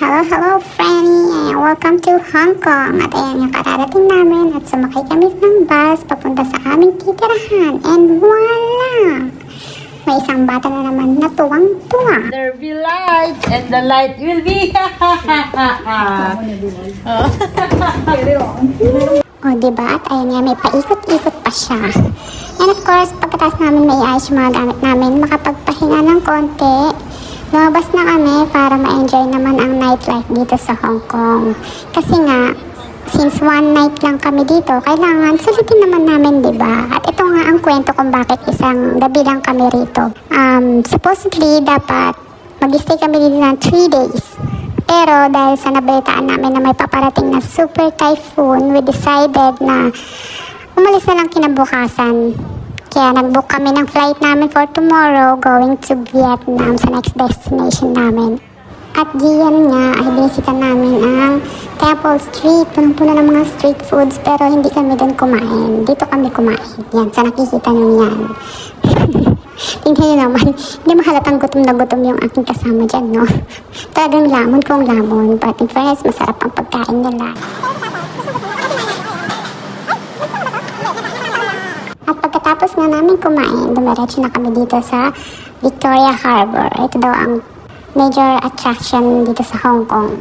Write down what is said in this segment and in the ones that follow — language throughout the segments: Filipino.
Hello, hello, Franny, and welcome to Hong Kong. At ayan yung kararating namin at sumakay kami ng bus papunta sa aming titirahan. And voila! May isang bata na naman na tuwang-tuwa. There be light, and the light will be O, diba? At ayan nga, may paikot-ikot pa siya. And of course, pagkatapos namin may ayos yung mga gamit namin, makapagpahinga ng konti, lumabas na kami para ma-enjoy naman ang nightlife dito sa Hong Kong. Kasi nga, since one night lang kami dito, kailangan sulitin naman namin, diba? At ito nga ang kwento kung bakit isang gabi lang kami rito. Supposedly, dapat mag-stay kami dito ng 3 days. Pero dahil sa nabalitaan namin na may paparating na super typhoon, we decided na umalis na lang kinabukasan. Kaya nag-book kami ng flight namin for tomorrow going to Vietnam sa next destination namin. At diyan nga ay binisita namin ang Temple Street. Punong-puno ng mga street foods pero hindi kami doon kumain. Dito kami kumain. Yan, sa nakikita nyo yan. Tingnan nyo naman, hindi mahalatang gutom na gutom yung aking kasama dyan, no? Talagang lamon kung lamon. But in fairness, masarap ang pagkain nila. At pagkatapos nga namin kumain, dumiretso na kami dito sa Victoria Harbor. Ito daw ang major attraction dito sa Hong Kong.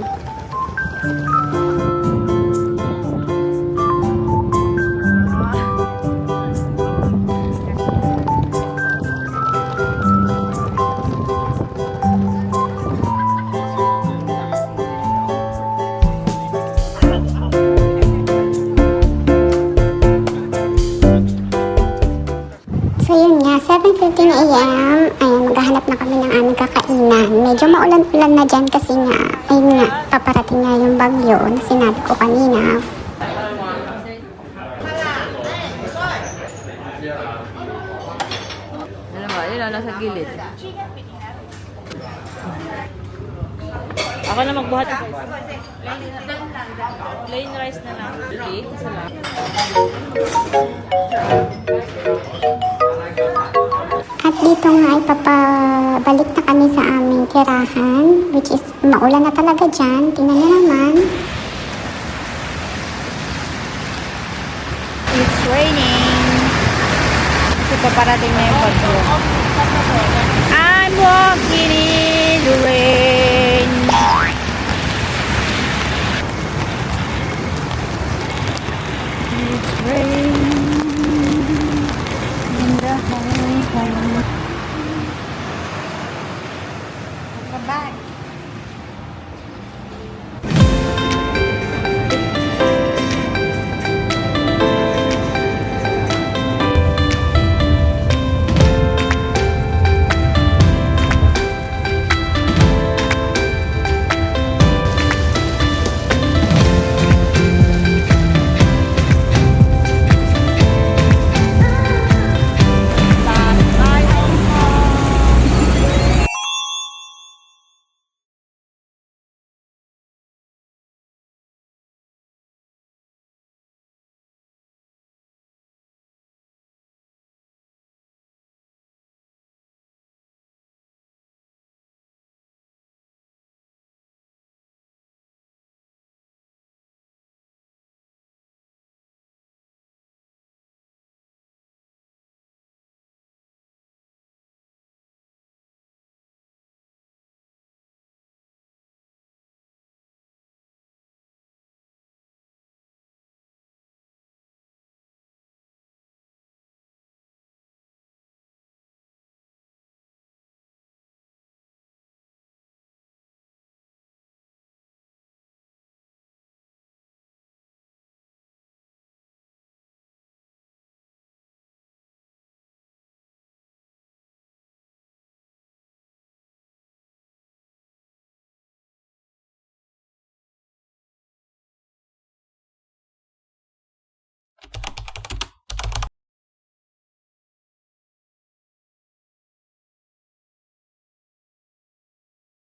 So yun nga, 7:15 AM, ayan, maghahanap na kami ng aming kakainan. Medyo maulan-ulan na dyan kasi nga, ayun nga, paparating nga yung bagyo na sinabi ko kanina. Ano ba? Yun lang, nasa gilid. Ako na magbuhat. Plain rice na lang. Okay, isa lang. At dito nga ay papabalik na kami sa aming tirahan, which is maulan na talaga dyan. Tingnan nyo naman. It's raining. Kasi paparating na yung bagyo. I'm walking in the rain. It's raining in the Hong Kong. Back.